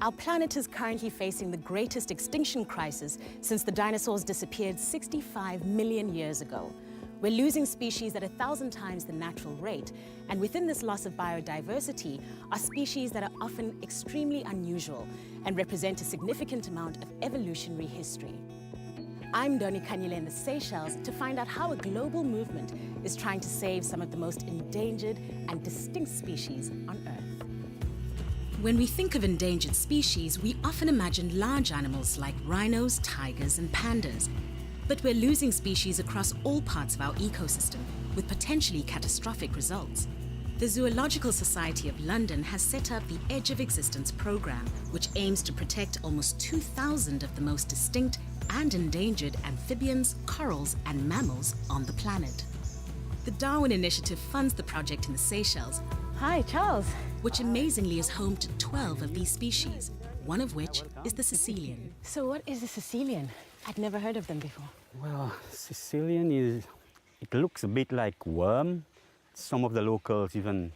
Our planet is currently facing the greatest extinction crisis since the dinosaurs disappeared 65 million years ago. We're losing species at 1,000 times the natural rate, and within this loss of biodiversity are species that are often extremely unusual and represent a significant amount of evolutionary history. I'm Ndoni Khanyile in the Seychelles to find out how a global movement is trying to save some of the most endangered and distinct species on Earth. When we think of endangered species, we often imagine large animals like rhinos, tigers, and pandas. But we're losing species across all parts of our ecosystem, with potentially catastrophic results. The Zoological Society of London has set up the Edge of Existence program, which aims to protect almost 2,000 of the most distinct and endangered amphibians, corals, and mammals on the planet. The Darwin Initiative funds the project in the Seychelles. Hi, Charles. Which amazingly is home to 12 of these species, one of which is the Sicilian. So what is a Sicilian? I'd never heard of them before. Well, Sicilian it looks a bit like worm. Some of the locals even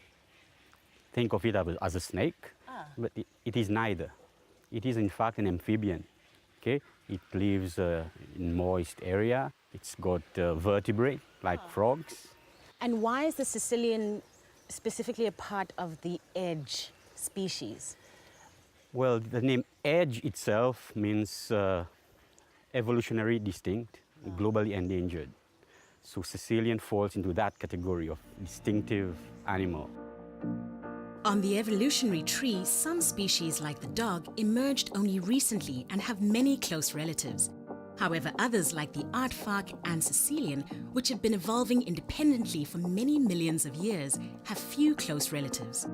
think of it as a snake, but it is neither. It is in fact an amphibian. Okay, it lives in moist area. It's got vertebrae like frogs. And why is the Sicilian specifically a part of the Edge species? Well, the name Edge itself means evolutionary distinct, globally endangered. So Sicilian falls into that category of distinctive animal. On the evolutionary tree, some species like the dog emerged only recently and have many close relatives. However, others like the aardvark and Sicilian, which have been evolving independently for many millions of years, have few close relatives.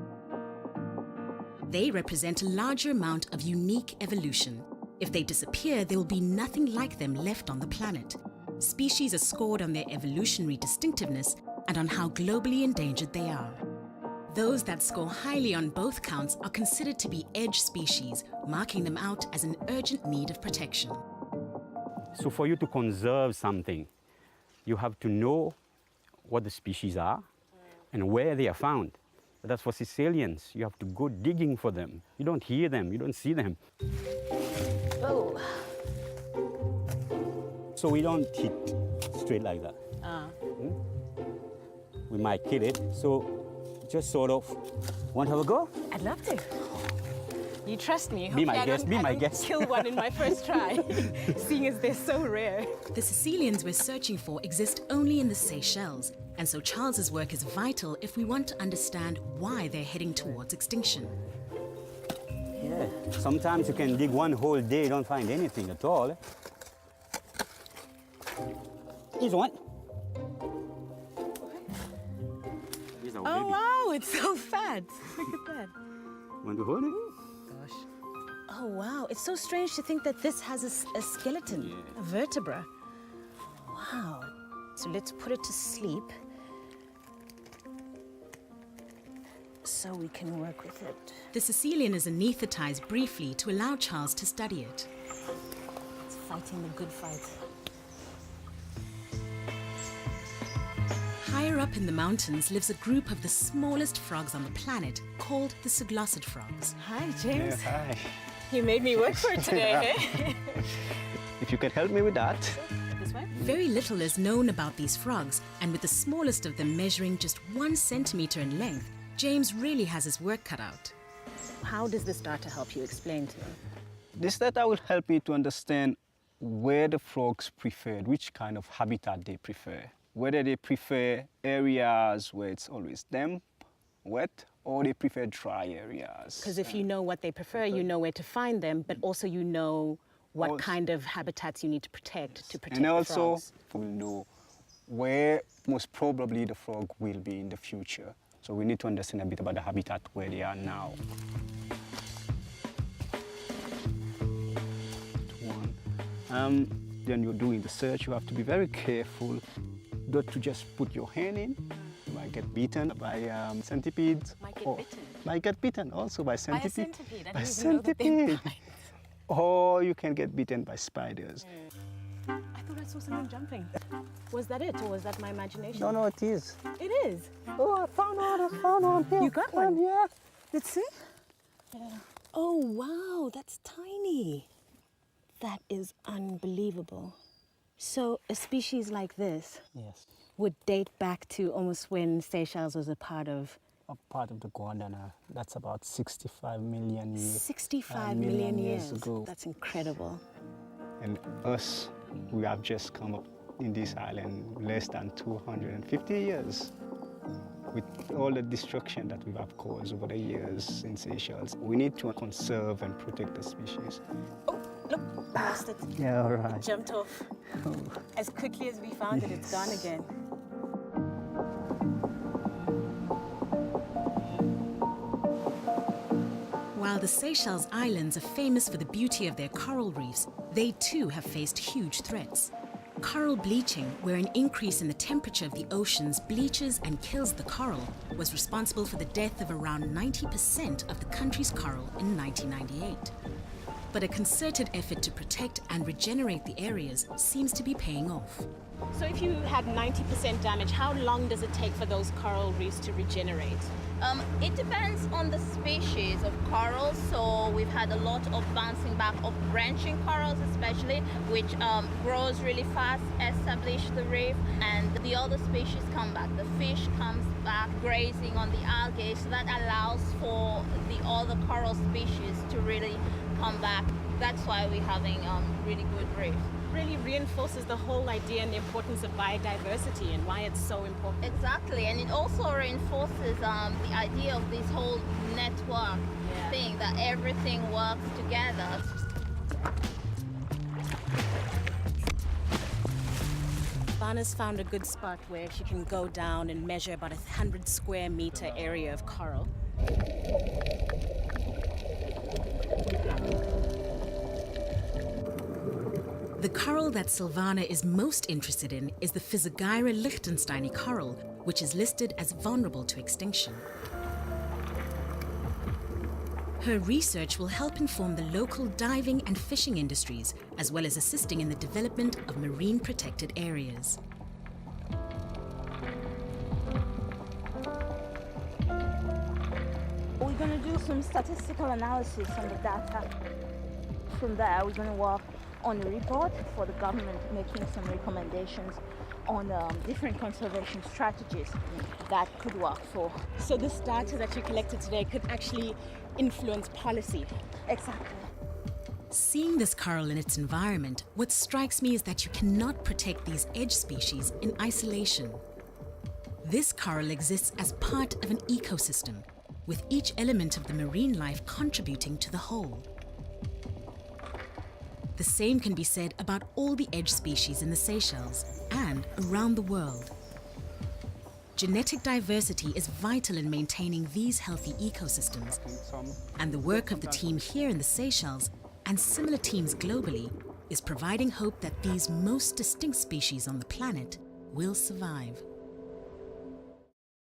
They represent a larger amount of unique evolution. If they disappear, there will be nothing like them left on the planet. Species are scored on their evolutionary distinctiveness and on how globally endangered they are. Those that score highly on both counts are considered to be edge species, marking them out as an urgent need of protection. So for you to conserve something, you have to know what the species are and where they are found. But as for Sicilians, you have to go digging for them. You don't hear them, you don't see them. Oh. So we don't hit straight like that. We might kill it, so just sort of, want to have a go? I'd love to. You trust me? Be my guest, be my guest. Kill one in my first try, seeing as they're so rare. The Sicilians we're searching for exist only in the Seychelles, and so Charles's work is vital if we want to understand why they're heading towards extinction. Yeah, sometimes you can dig one whole day, you don't find anything at all. Here's one. Oh wow, it's so fat. Look at that. Want to hold it? Gosh. Oh wow, it's so strange to think that this has a skeleton, a vertebra. Wow. So let's put it to sleep so we can work with it. The Sicilian is anesthetized briefly to allow Charles to study it. It's fighting the good fight. Higher up in the mountains lives a group of the smallest frogs on the planet called the zygglossid frogs. Hi, James. Yeah, hi. You made me work for it today, eh? If you could help me with that. This way? Very little is known about these frogs, and with the smallest of them measuring just 1 centimeter in length, James really has his work cut out. How does this data help you? Explain to me. This data will help me to understand where the frogs prefer, which kind of habitat they prefer. Whether they prefer areas where it's always damp, wet, or they prefer dry areas. Because if you know what they prefer, you know where to find them, but also you know what kind of habitats you need to protect the frogs. And also, we'll know where most probably the frog will be in the future. So we need to understand a bit about the habitat where they are now. Then you're doing the search, you have to be very careful not to just put your hand in. You might get bitten by centipedes. Might get bitten? Might get bitten also by centipede. By a centipede? I didn't even know that they bite. Or you can get bitten by spiders. I thought I saw someone jumping. Was that it, or was that my imagination? No, it is. It is? Oh, I found one here. You got one? Yeah. Let's see. Oh, wow, that's tiny. That is unbelievable. So a species like this Yes. would date back to almost when Seychelles was a part of... A part of the Gondwana. That's about 65 million years. 65 million years ago. That's incredible. And us, we have just come up in this island less than 250 years. With all the destruction that we have caused over the years in Seychelles, we need to conserve and protect the species. Oh, look, I lost it. Yeah, all right. It jumped off. As quickly as we found it, it's gone again. While the Seychelles Islands are famous for the beauty of their coral reefs, they too have faced huge threats. Coral bleaching, where an increase in the temperature of the oceans bleaches and kills the coral, was responsible for the death of around 90% of the country's coral in 1998. But a concerted effort to protect and regenerate the areas seems to be paying off. So if you had 90% damage, how long does it take for those coral reefs to regenerate? It depends on the species of corals. So we've had a lot of bouncing back of branching corals, especially, which grows really fast, establish the reef, and the other species come back. The fish comes back grazing on the algae, so that allows for the other coral species to really come back. That's why we're having really good reefs. Really reinforces the whole idea and the importance of biodiversity and why it's so important. Exactly, and it also reinforces the idea of this whole network thing, that everything works together. Bana's found a good spot where she can go down and measure about 100 square meter area of coral. The coral that Silvana is most interested in is the Physogyra lichtensteini coral, which is listed as vulnerable to extinction. Her research will help inform the local diving and fishing industries, as well as assisting in the development of marine protected areas. We're going to do some statistical analysis on the data. From there, we're going to work on a report for the government, making some recommendations on different conservation strategies that could work for. So this data that you collected today could actually influence policy. Exactly. Seeing this coral in its environment, what strikes me is that you cannot protect these edge species in isolation. This coral exists as part of an ecosystem, with each element of the marine life contributing to the whole. The same can be said about all the edge species in the Seychelles and around the world. Genetic diversity is vital in maintaining these healthy ecosystems, and the work of the team here in the Seychelles and similar teams globally is providing hope that these most distinct species on the planet will survive.